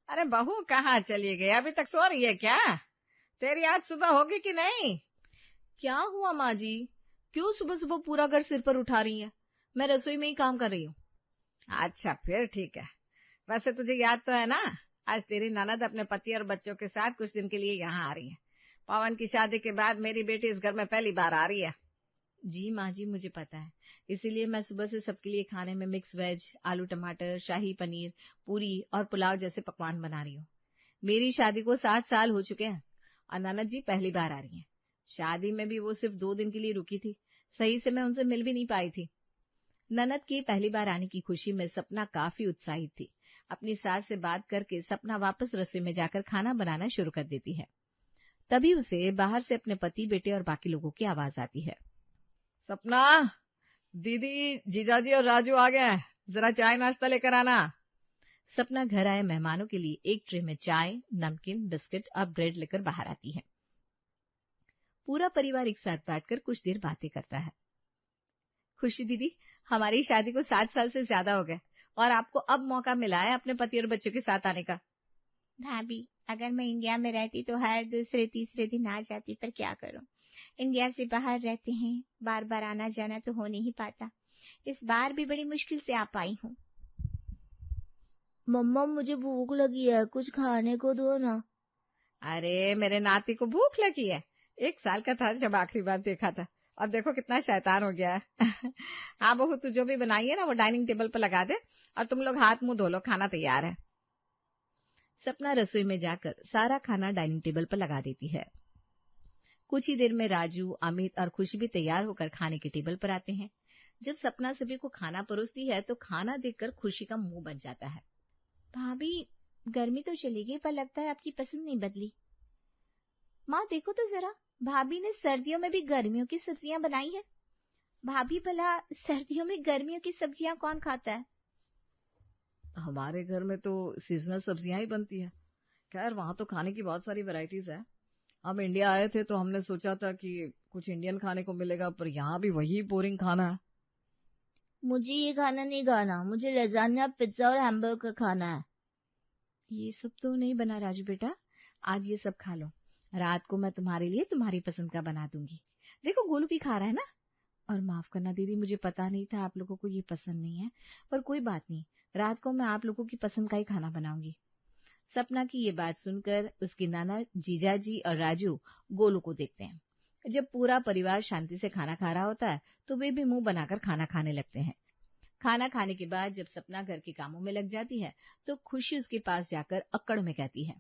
अरे बहू कहाँ चली गई? अभी तक सो रही है क्या? तेरी आज सुबह होगी कि नहीं? क्या हुआ माँ जी? क्यों सुबह सुबह पूरा घर सिर पर उठा रही है? मैं रसोई में ही काम कर रही हूँ। अच्छा फिर ठीक है। वैसे तुझे याद तो है ना, आज तेरी ननद अपने पति और बच्चों के साथ कुछ दिन के लिए यहाँ आ रही है। पवन की शादी के बाद मेरी बेटी इस घर में पहली बार आ रही है। जी माँ जी, मुझे पता है। इसीलिए मैं सुबह से सबके लिए खाने में मिक्स वेज, आलू टमाटर, शाही पनीर, पूरी और पुलाव जैसे पकवान बना रही हूँ। मेरी शादी को 7 साल हो चुके हैं और ननद जी पहली बार आ रही हैं। शादी में भी वो सिर्फ 2 दिन के लिए रुकी थी। सही से मैं उनसे मिल भी नहीं पाई थी। ननद की पहली बार आने की खुशी में सपना काफी उत्साहित थी। अपनी सास से बात करके सपना वापस रसोई में जाकर खाना बनाना शुरू कर देती है। तभी उसे बाहर से अपने पति, बेटे और बाकी लोगों की आवाज आती है। सपना, दीदी, जीजाजी और राजू आ गए हैं, जरा चाय नाश्ता लेकर आना। सपना घर आए मेहमानों के लिए एक ट्रे में चाय, नमकीन, बिस्किट और ब्रेड लेकर बाहर आती है। पूरा परिवार एक साथ बैठकर कुछ देर बातें करता है। खुशी दीदी, हमारी शादी को 7 साल से ज्यादा हो गए और आपको अब मौका मिला है अपने पति और बच्चों के साथ आने का। भाभी, अगर मैं इंडिया में रहती तो हर दूसरे तीसरे दिन आ जाती, पर क्या करूं, इंडिया से बाहर रहते हैं, बार बार आना जाना तो हो नहीं पाता। इस बार भी बड़ी मुश्किल से आ पाई हूँ। मम्मा, मुझे भूख लगी है, कुछ खाने को दो ना। अरे मेरे नाती को भूख लगी है? 1 साल का था जब आखिरी बार देखा था, और देखो कितना शैतान हो गया है। हाँ बहू, तू जो भी बनाई है ना वो डाइनिंग टेबल पर लगा दे, और तुम लोग हाथ मुंह धो लो, खाना तैयार है। सपना रसोई में जाकर सारा खाना डाइनिंग टेबल पर लगा देती है। कुछ ही देर में राजू, अमित और खुशी भी तैयार होकर खाने के टेबल पर आते हैं। जब सपना सभी को खाना परोसती है तो खाना देखकर खुशी का मुंह बन जाता है। भाभी, गर्मी तो चली गई, पर लगता है आपकी पसंद नहीं बदली। माँ देखो तो जरा, भाभी ने सर्दियों में भी गर्मियों की सब्जियां बनाई है। भाभी, भला सर्दियों में गर्मियों की सब्जियां कौन खाता है? हमारे घर में तो सीजनल सब्जियां ही बनती है। खैर वहां तो खाने की बहुत सारी वैरायटीज है। हम इंडिया आए थे तो हमने सोचा था कि कुछ इंडियन खाने को मिलेगा, पर यहाँ भी वही बोरिंग खाना है। मुझे ये खाना नहीं खाना, मुझे लजानिया, पिज्जा और हैमबर्गर खाना है। ये सब तो नहीं बना राजू बेटा, आज ये सब खा लो। रात को मैं तुम्हारे लिए तुम्हारी पसंद का बना दूंगी। देखो गोलू भी खा रहा है ना। और माफ करना दीदी, मुझे पता नहीं था आप लोगों को ये पसंद नहीं है, पर कोई बात नहीं, रात को मैं आप लोगों की पसंद का ही खाना बनाऊंगी। सपना की ये बात सुनकर उसकी नाना, जीजाजी और राजू गोलू को देखते हैं। जब पूरा परिवार शांति से खाना खा रहा होता है तो वे भी मुंह बनाकर खाना खाने लगते हैं। खाना खाने के बाद जब सपना घर के कामों में लग जाती है तो खुशी उसके पास जाकर अक्कड़ में कहती है।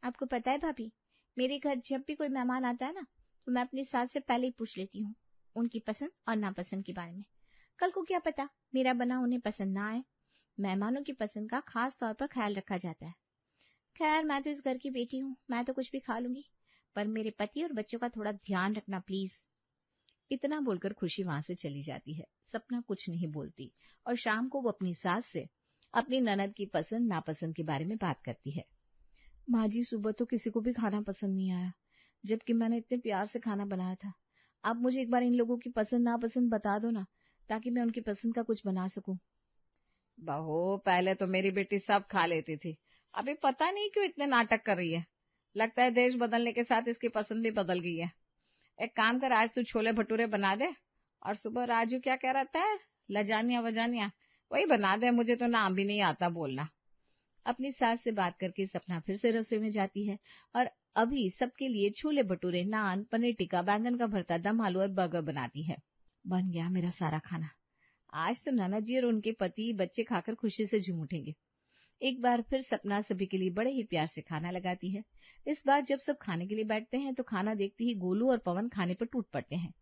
आपको पता है भाभी, मेरे घर जब भी कोई मेहमान आता है ना, तो मैं अपनी सास से पहले ही पूछ लेती हूँ उनकी पसंद और नापसंद के बारे में। कल को क्या पता मेरा बना उन्हें पसंद ना आए। मेहमानों की पसंद का खास तौर पर ख्याल रखा जाता है। खैर, मैं तो इस घर की बेटी हूँ, मैं तो कुछ भी खा लूंगी, पर मेरे पति और बच्चों का थोड़ा ध्यान रखना प्लीज। इतना बोलकर खुशी वहां से चली जाती है। सपना कुछ नहीं बोलती और शाम को वो अपनी सास से अपनी ननद की पसंद नापसंद के बारे में बात करती है। माँ जी, सुबह तो किसी को भी खाना पसंद नहीं आया, जबकि मैंने इतने प्यार से खाना बनाया था। आप मुझे एक बार इन लोगों की पसंद नापसंद बता दो ना, ताकि मैं उनकी पसंद का कुछ बना सकूं। बहू, पहले तो मेरी बेटी सब खा लेती थी, अभी पता नहीं क्यों इतने नाटक कर रही है। लगता है देश बदलने के साथ इसकी पसंद भी बदल गई है। एक काम कर, आज तू छोले भटूरे बना दे, और सुबह राजू क्या कह रहा था, लजानिया वजानिया, वही बना दे। मुझे तो नाम भी नहीं आता बोलना। अपनी सास से बात करके सपना फिर से रसोई में जाती है और अभी सबके लिए छोले भटूरे, नान, पनीर टिक्का, बैंगन का भरता, दम आलू और बर्गर बनाती है। बन गया मेरा सारा खाना। आज तो नाना जी और उनके पति, बच्चे खाकर खुशी से झूम उठेंगे। एक बार फिर सपना सभी के लिए बड़े ही प्यार से खाना लगाती है। इस बार जब सब खाने के लिए बैठते हैं तो खाना देखते ही गोलू और पवन खाने पर टूट पड़ते हैं।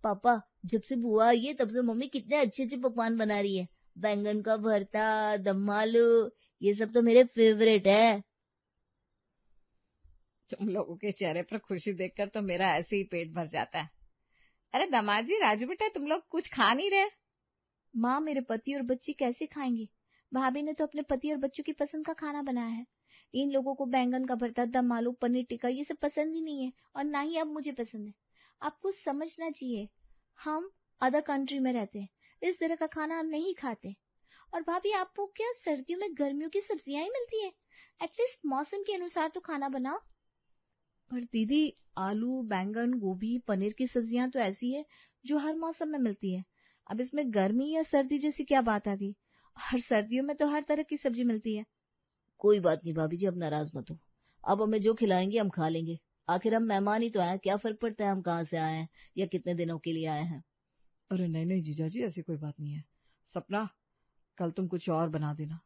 पापा, जब से बुआ आई है तब से मम्मी कितने अच्छे अच्छे पकवान बना रही है। बैंगन का भरता, दम आलू, ये सब तो मेरे फेवरेट है। तुम लोगों के चेहरे पर खुशी देखकर तो मेरा ऐसे ही पेट भर जाता है। अरे दामाद जी, राजू बेटा, तुम लोग कुछ खा नहीं रहे? माँ, मेरे पति और बच्चे कैसे खाएंगे? भाभी ने तो अपने पति और बच्चों की पसंद का खाना बनाया है। इन लोगों को बैंगन का भरता, दम आलू, पनीर टिक्का ये सब पसंद ही नहीं है, और ना ही अब मुझे पसंद है। आपको समझना चाहिए, हम अदर कंट्री में रहते हैं, इस तरह का खाना हम नहीं खाते। और भाभी आपको क्या सर्दियों में गर्मियों की सब्जियां ही मिलती है? एटलीस्ट मौसम के अनुसार तो खाना बनाओ। पर दीदी, आलू, बैंगन, गोभी, पनीर की सब्जियां तो ऐसी है जो हर मौसम में मिलती है। अब इसमें गर्मी या सर्दी जैसी क्या बात आ गई? हर सर्दियों में तो हर तरह की सब्जी मिलती है। कोई बात नहीं भाभी जी, अब नाराज मत हो। अब हमें जो खिलाएंगे हम खा लेंगे। आखिर हम मेहमान ही तो आए, क्या फर्क पड़ता है हम कहाँ से आए हैं या कितने दिनों के लिए आए हैं। अरे नहीं नहीं जीजा जी, ऐसी कोई बात नहीं है। सपना, कल तुम कुछ और बना देना।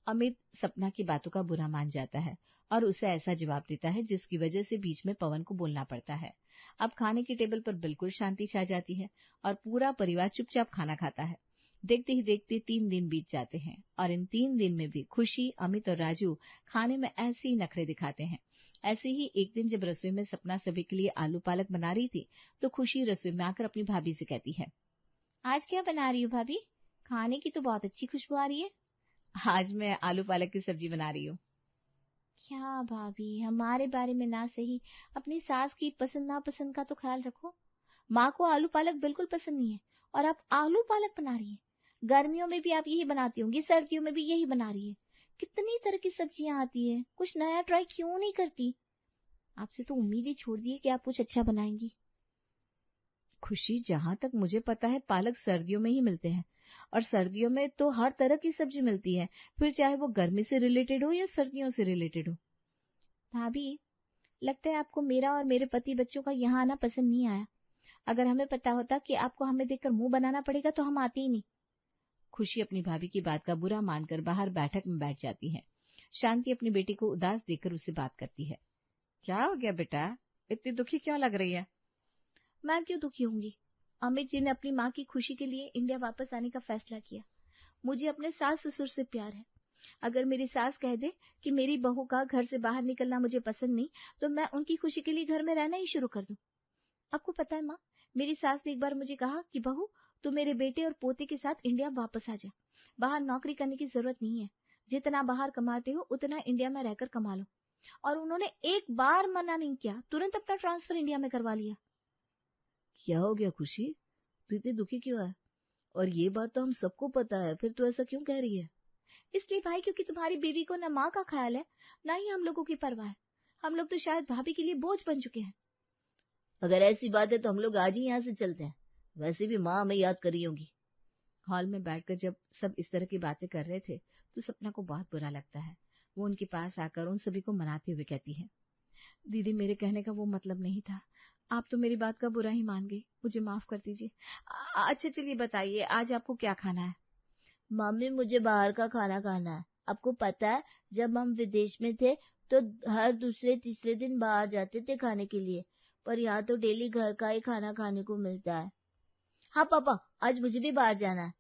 अमित सपना की बातों का बुरा मान जाता है और उसे ऐसा जवाब देता है जिसकी वजह से बीच में पवन को बोलना पड़ता है। अब खाने की टेबल पर बिल्कुल शांति छा जाती है और पूरा परिवार चुपचाप खाना खाता है। देखते ही देखते 3 दिन बीत जाते हैं और इन 3 दिन में भी खुशी, अमित और राजू खाने में ऐसे ही नखरे दिखाते हैं। ऐसे ही एक दिन जब रसोई में सपना सभी के लिए आलू पालक बना रही थी तो खुशी रसोई में आकर अपनी भाभी से कहती है, आज क्या बना रही हो भाभी? खाने की तो बहुत अच्छी खुशबू आ रही है। आज मैं आलू पालक की सब्जी बना रही हूँ। क्या भाभी, हमारे बारे में ना सही अपनी सास की पसंद नापसंद का तो ख्याल रखो। माँ को आलू पालक बिल्कुल पसंद नहीं है और आप आलू पालक बना रही है। गर्मियों में भी आप यही बनाती होंगी, सर्दियों में भी यही बना रही है। कितनी तरह की सब्जियां आती है, कुछ नया ट्राई क्यों नहीं करती? आपसे तो उम्मीद ही छोड़ दी है कि आप कुछ अच्छा बनाएंगी। खुशी, जहां तक मुझे पता है पालक सर्दियों में ही मिलते हैं और सर्दियों में तो हर तरह की सब्जी मिलती है, फिर चाहे वो गर्मी से रिलेटेड हो या सर्दियों से रिलेटेड हो। भाभी, लगता है आपको मेरा और मेरे पति बच्चों का यहाँ आना पसंद नहीं आया। अगर हमें पता होता कि आपको हमें देखकर मुंह बनाना पड़ेगा तो हम आते ही नहीं। खुशी अपनी भाभी की बात का बुरा मानकर बाहर बैठक में बैठ जाती है। शांति अपनी बेटी को उदास देखकर उससे बात करती है। क्या हो गया बेटा, इतनी दुखी क्यों लग रही है? मैं क्यों दुखी होंगी? अमित जी ने अपनी माँ की खुशी के लिए इंडिया वापस आने का फैसला किया। मुझे अपने सास ससुर से प्यार है। अगर मेरी सास कह दे कि मेरी बहू का घर से बाहर निकलना मुझे पसंद नहीं, तो मैं उनकी खुशी के लिए घर में रहना ही शुरू कर दूं। आपको पता है माँ, मेरी सास ने एक बार मुझे कहा कि बहू, तू मेरे बेटे और पोते के साथ इंडिया वापस आ जा। बाहर नौकरी करने की जरूरत नहीं है। जितना बाहर कमाते हो उतना इंडिया में रहकर कमा लो। और उन्होंने एक बार मना नहीं किया, तुरंत अपना ट्रांसफर इंडिया में करवा लिया। क्या हो गया खुशी, तू इतनी दुखी क्यों है? और ये बात तो हम सबको पता है, फिर तू ऐसा क्यों कह रही है? इसलिए भाई, क्योंकि तुम्हारी बेबी को न माँ का ख्याल है, न ही हम लोगों की परवाह है। हम लोग तो शायद भाभी के लिए बोझ बन चुके हैं। अगर ऐसी बात है तो हम लोग आज ही यहाँ से चलते हैं। वैसे भी माँ हमें याद कर रही होगी। हॉल में बैठकर जब सब इस तरह की बातें कर रहे थे तो सपना को बहुत बुरा लगता है। वो उनके पास आकर उन सभी को मनाते हुए कहती है, दीदी, मेरे कहने का वो मतलब नहीं था। आप तो मेरी बात का बुरा ही मान गई, मुझे माफ कर दीजिए। अच्छा चलिए बताइए, आज आपको क्या खाना है? मम्मी, मुझे बाहर का खाना खाना है। आपको पता है, जब हम विदेश में थे तो हर दूसरे तीसरे दिन बाहर जाते थे खाने के लिए, पर यहाँ तो डेली घर का ही खाना खाने को मिलता है। हाँ पापा, आज मुझे भी बाहर जाना है।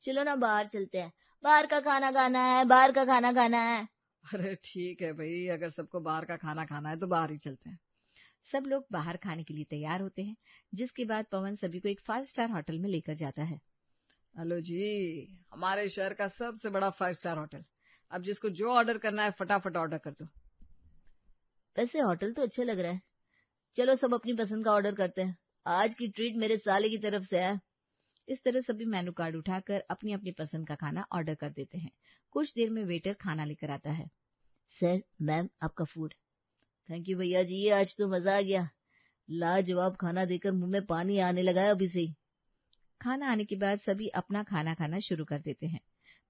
चलो ना बाहर चलते हैं। बाहर का खाना खाना है, बाहर का खाना खाना है। अरे ठीक है भाई, अगर सबको बाहर का खाना खाना है तो बाहर ही चलते हैं। सब लोग बाहर खाने के लिए तैयार होते हैं, जिसके बाद पवन सभी को एक 5 स्टार होटल में लेकर जाता है। हेलो जी, हमारे शहर का सबसे बड़ा 5 स्टार होटल। अब जिसको जो ऑर्डर करना है फटाफट ऑर्डर कर दो। वैसे होटल तो अच्छा लग रहा है। चलो सब अपनी पसंद का ऑर्डर करते हैं। आज की ट्रीट मेरे साले की तरफ से है। इस तरह सभी मेनू कार्ड उठाकर अपनी अपनी पसंद का खाना ऑर्डर कर देते हैं। कुछ देर में वेटर खाना लेकर आता है। सर, मैम, आपका फूड। थैंक यू भैया जी, आज तो मजा आ गया। लाजवाब खाना देकर मुंह में पानी आने लगा है अभी से ही। खाना आने के बाद सभी अपना खाना खाना शुरू कर देते हैं,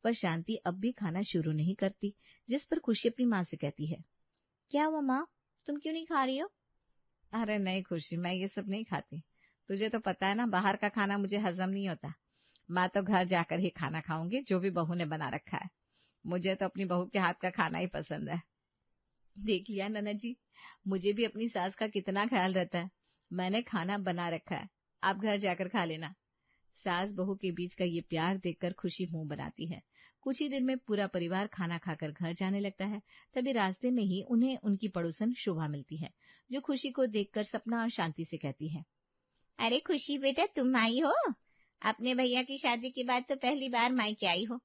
पर शांति अब भी खाना शुरू नहीं करती, जिस पर खुशी अपनी माँ से कहती है, क्या हुआ माँ, तुम क्यों नहीं खा रही हो? अरे नहीं खुशी, मैं ये सब नहीं खाती। तुझे तो पता है ना, बाहर का खाना मुझे हजम नहीं होता। मैं तो घर जाकर ही खाना खाऊंगी, जो भी बहू ने बना रखा है। मुझे तो अपनी बहू के हाथ का खाना ही पसंद है। देख लिया ननद जी, मुझे भी अपनी सास का कितना ख्याल रहता है। मैंने खाना बना रखा है, आप घर जाकर खा लेना। सास बहू के बीच का ये प्यार देखकर खुशी मुंह बनाती है। कुछ ही दिन में पूरा परिवार खाना खाकर घर जाने लगता है। तभी रास्ते में ही उन्हें उनकी पड़ोसन शोभा मिलती है, जो खुशी को देखकर सपना और शांति से कहती है, अरे खुशी बेटा, तुम आई हो? अपने भैया की शादी के बाद तो पहली बार मायके आई हो।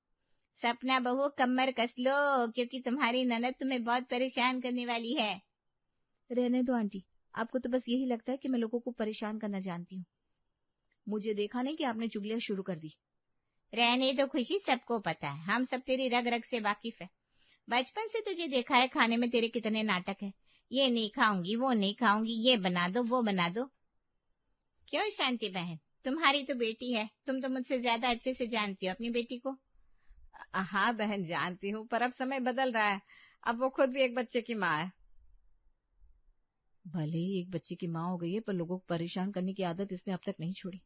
सपना बहू, कमर कस लो, क्योंकि तुम्हारी ननद तुम्हें बहुत परेशान करने वाली है। रहने दो आंटी, आपको तो बस यही लगता है कि मैं लोगों को परेशान करना जानती हूँ। मुझे देखा नहीं कि आपने चुगलियां शुरू कर दी। रहने दो खुशी, सबको पता है, हम सब तेरी रग रग से वाकिफ है। बचपन से तुझे देखा है खाने में तेरे कितने नाटक है। ये नहीं खाऊंगी, वो नहीं खाऊंगी, ये बना दो, वो बना दो। क्यों शांति बहन, तुम्हारी तो बेटी है, तुम तो मुझसे ज्यादा अच्छे से जानती हो अपनी बेटी को। हाँ बहन जानती हूँ, पर अब समय बदल रहा है, अब वो खुद भी एक बच्चे की माँ है। भले ही एक बच्चे की माँ हो गई है, पर लोगों को परेशान करने की आदत इसने अब तक नहीं छोड़ी।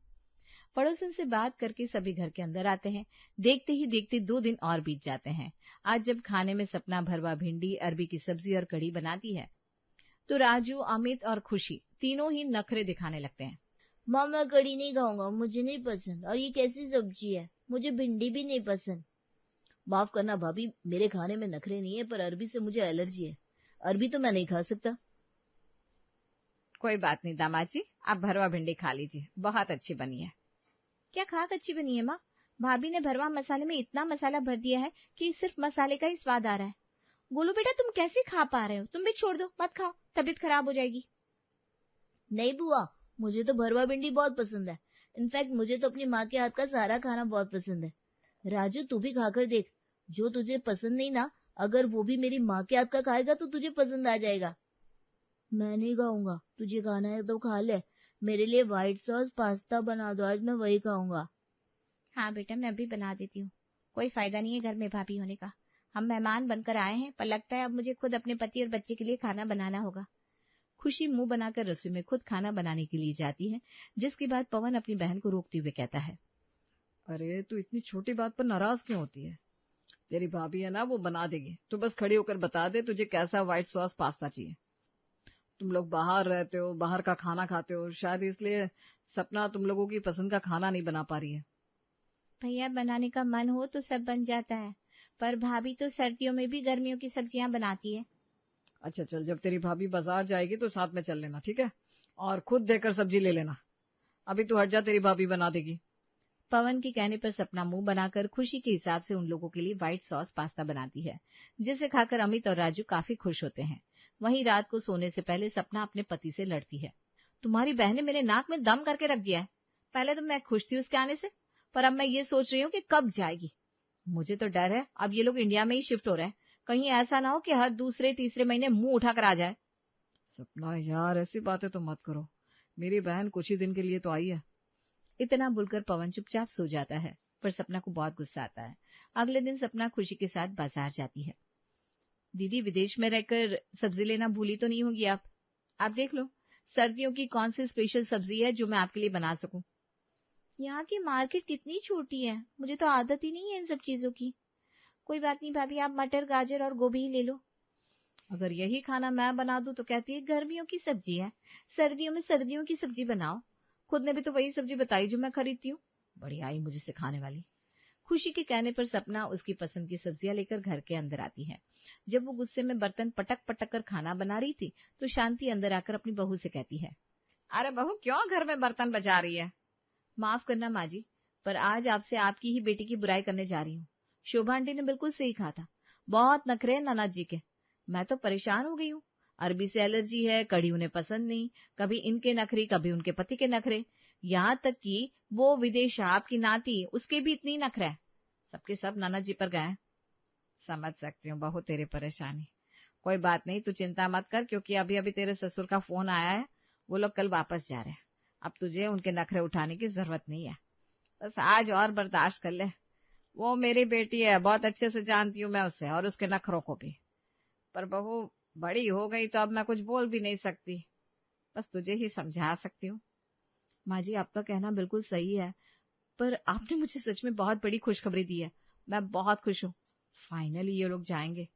पड़ोसन से बात करके सभी घर के अंदर आते हैं। देखते ही देखते 2 दिन और बीत जाते हैं। आज जब खाने में सपना भरवा भिंडी, अरबी की सब्जी और कढ़ी बनाती है, तो राजू, अमित और खुशी तीनों ही नखरे दिखाने लगते हैं। माँ मैं कढ़ी नहीं खाऊंगा, मुझे नहीं पसंद, और ये कैसी सब्जी है, मुझे भिंडी भी नहीं पसंद। माफ करना भाभी, मेरे खाने में नखरे नहीं है, पर अरबी से मुझे एलर्जी है, अरबी तो मैं नहीं खा सकता। कोई बात नहीं दामाद जी, आप भरवा भिंडी खा लीजिए, बहुत अच्छी बनी है। क्या खाक अच्छी बनी है माँ? भाभी ने भरवा मसाले में इतना मसाला भर दिया है कि सिर्फ मसाले का ही स्वाद आ रहा है। गोलू बेटा तुम कैसे खा पा रहे हो? तुम भी छोड़ दो, मत खाओ, तबीयत खराब हो जाएगी। नहीं बुआ, मुझे तो भरवा भिंडी बहुत पसंद है। इनफैक्ट मुझे तो अपनी माँ के हाथ का सारा खाना बहुत पसंद है। राजू तू भी खाकर देख, जो तुझे पसंद नहीं ना, अगर वो भी मेरी माँ के हाथ का खाएगा तो तुझे पसंद आ जाएगा। मैं नहीं खाऊंगा, तुझे खाना है तो खा ले। मेरे लिए व्हाइट सॉस पास्ता बना दो, आज मैं वही खाऊंगा। हाँ बेटा मैं भी बना देती हूँ, कोई फायदा नहीं है घर में भाभी होने का। हम मेहमान बनकर आए हैं, पर लगता है अब मुझे खुद अपने पति और बच्चे के लिए खाना बनाना होगा। खुशी मुंह बनाकर रसोई में खुद खाना बनाने के लिए जाती है, जिसके बाद पवन अपनी बहन को रोकते हुए कहता है, अरे तू इतनी छोटी बात पर नाराज क्यों होती है? तेरी भाभी है ना, वो बना देगी, तू बस खड़ी होकर बता दे तुझे कैसा व्हाइट सॉस पास्ता चाहिए। तुम लोग बाहर रहते हो, बाहर का खाना खाते हो, शायद इसलिए सपना तुम लोगों की पसंद का खाना नहीं बना पा रही है। भैया बनाने का मन हो तो सब बन जाता है, पर भाभी तो सर्दियों में भी गर्मियों की सब्जियां बनाती है। अच्छा चल, जब तेरी भाभी बाजार जाएगी तो साथ में चल लेना, ठीक है? और खुद देकर सब्जी ले लेना। अभी तू हट जा, तेरी भाभी बना देगी। पवन के कहने पर सपना मुंह बनाकर खुशी के हिसाब से उन लोगों के लिए व्हाइट सॉस पास्ता बनाती है, जिसे खाकर अमित और राजू काफी खुश होते हैं। वहीं रात को सोने से पहले सपना अपने पति से लड़ती है, तुम्हारी बहन ने मेरे नाक में दम करके रख दिया है। पहले तो मैं खुश थी उसके आने से, पर अब मैं ये सोच रही हूँ कि कब जाएगी। मुझे तो डर है अब ये लोग इंडिया में ही शिफ्ट हो रहे हैं, कहीं ऐसा ना हो कि हर दूसरे तीसरे महीने मुंह उठाकर आ जाए। सपना यार ऐसी बातें तो मत करो, मेरी बहन कुछ ही दिन के लिए तो आई है। इतना बोलकर पवन चुपचाप सो जाता है, पर सपना को बहुत गुस्सा आता है। अगले दिन सपना खुशी के साथ बाजार जाती है। दीदी विदेश में रहकर सब्जी लेना भूली तो नहीं होगी आप? आप देख लो सर्दियों की कौन सी स्पेशल सब्जी है जो मैं आपके लिए बना सकूं। यहाँ की मार्केट कितनी छोटी है, मुझे तो आदत ही नहीं है इन सब चीजों की। कोई बात नहीं भाभी, आप मटर गाजर और गोभी ही ले लो। अगर यही खाना मैं बना दूं तो कहती है गर्मियों की सब्जी है, सर्दियों में सर्दियों की सब्जी बनाओ। खुद ने भी तो वही सब्जी बताई जो मैं खरीदती हूँ, बड़ी आई मुझे सिखाने वाली। खुशी के कहने पर सपना उसकी पसंद की सब्जियां लेकर घर के अंदर आती है। जब वो गुस्से में बर्तन पटक पटक कर खाना बना रही थी तो शांति अंदर आकर अपनी बहू से कहती है, अरे बहू क्यों घर में बर्तन बजा रही है? माफ करना माँ जी, पर आज आपसे आपकी ही बेटी की बुराई करने जा रही हूँ। शोभा आंटी ने बिल्कुल सही कहा था, बहुत नखरे हैं ननद जी के। मैं तो परेशान हो गई हूँ, अरबी से एलर्जी है, कढ़ी उन्हें पसंद नहीं, कभी इनके नखरे कभी उनके पति के नखरे, यहाँ तक कि वो विदेश आपकी नाती उसके भी इतनी नखरा है। सबके सब ननद जी पर गए। समझ सकती हूँ बहू तेरी परेशानी, कोई बात नहीं, तू चिंता मत कर, क्योंकि अभी अभी तेरे ससुर का फोन आया है, वो लोग कल वापस जा रहे हैं। अब तुझे उनके नखरे उठाने की जरूरत नहीं है, बस आज और बर्दाश्त कर ले। वो मेरी बेटी है, बहुत अच्छे से जानती हूँ मैं उसे और उसके नखरों को भी, पर बहू बड़ी हो गई तो अब मैं कुछ बोल भी नहीं सकती, बस तुझे ही समझा सकती हूँ। माँ जी आपका कहना बिल्कुल सही है, पर आपने मुझे सच में बहुत बड़ी खुशखबरी दी है, मैं बहुत खुश हूँ। फाइनली ये लोग जाएंगे।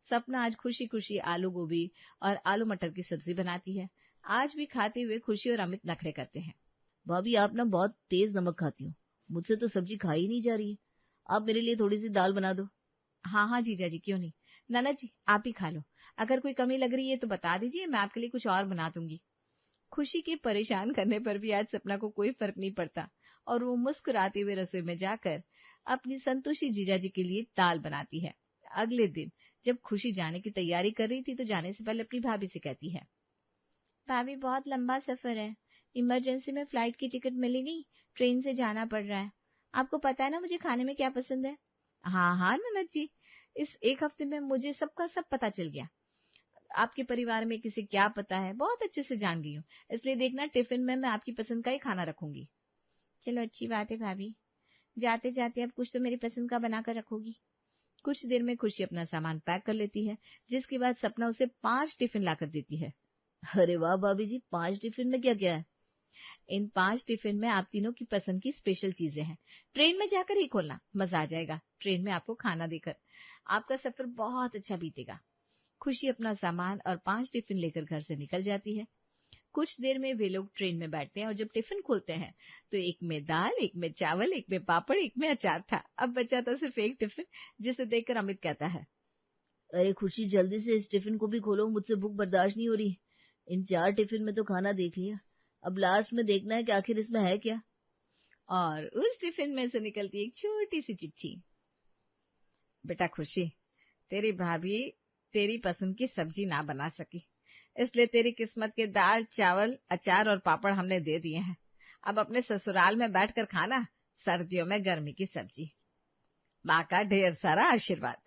सपना आज खुशी खुशी आलू गोभी और आलू मटर की सब्जी बनाती है। आज भी खाते हुए खुशी और अमित नखरे करते हैं। भाभी आप ना बहुत तेज नमक खाती हो, मुझसे तो सब्जी खाई नहीं जा रही है, आप मेरे लिए थोड़ी सी दाल बना दो। हाँ हाँ जीजा जी, क्यों नहीं। नाना जी आप ही खा लो, अगर कोई कमी लग रही है तो बता दीजिए, मैं आपके लिए कुछ और बना दूंगी। खुशी के परेशान करने पर भी आज सपना को कोई फर्क नहीं पड़ता और वो मुस्कुराते हुए रसोई में जाकर अपनी संतोषी जीजा जी के लिए दाल बनाती है। अगले दिन जब खुशी जाने की तैयारी कर रही थी तो जाने से पहले अपनी भाभी से कहती है, भाभी बहुत लंबा सफर है, इमरजेंसी में फ्लाइट की टिकट मिली नहीं, ट्रेन से जाना पड़ रहा है। आपको पता है ना मुझे खाने में क्या पसंद है? हाँ हाँ ननद जी, इस एक हफ्ते में मुझे सबका सब पता चल गया। आपके परिवार में किसे क्या पता है बहुत अच्छे से जान गई हूँ। इसलिए देखना टिफिन में मैं आपकी पसंद का ही खाना रखूंगी। चलो अच्छी बात है भाभी, जाते जाते अब कुछ तो मेरी पसंद का बनाकर रखोगी। कुछ देर में खुशी अपना सामान पैक कर लेती है, जिसके बाद सपना उसे 5 टिफिन लाकर देती है। अरे वाह भाभी जी, 5 टिफिन में क्या क्या है? इन 5 टिफिन में आप तीनों की पसंद की स्पेशल चीजें हैं। ट्रेन में जाकर ही खोलना, मजा आ जाएगा ट्रेन में आपको खाना देकर। आपका सफर बहुत अच्छा बीतेगा। खुशी अपना सामान और 5 टिफिन लेकर घर से निकल जाती है। कुछ देर में वे लोग ट्रेन में बैठते हैं और जब टिफिन खोलते हैं तो एक में दाल, एक में चावल, एक में पापड़, एक में अचार था। अब बचा था सिर्फ एक टिफिन, जिसे देखकर अमित कहता है, अरे खुशी, जल्दी से इस टिफिन को भी खोलो, मुझसे भूख बर्दाश्त नहीं हो रही। इन 4 टिफिन में तो खाना देख लिया, अब लास्ट में देखना है कि आखिर इसमें है क्या। और उस टिफिन में से निकलती एक छोटी सी चिट्ठी। बेटा खुशी, तेरी भाभी तेरी पसंद की सब्जी ना बना सकी, इसलिए तेरी किस्मत के दाल, चावल, अचार और पापड़ हमने दे दिए हैं। अब अपने ससुराल में बैठकर खाना, सर्दियों में गर्मी की सब्जी। माँ का ढेर सारा आशीर्वाद।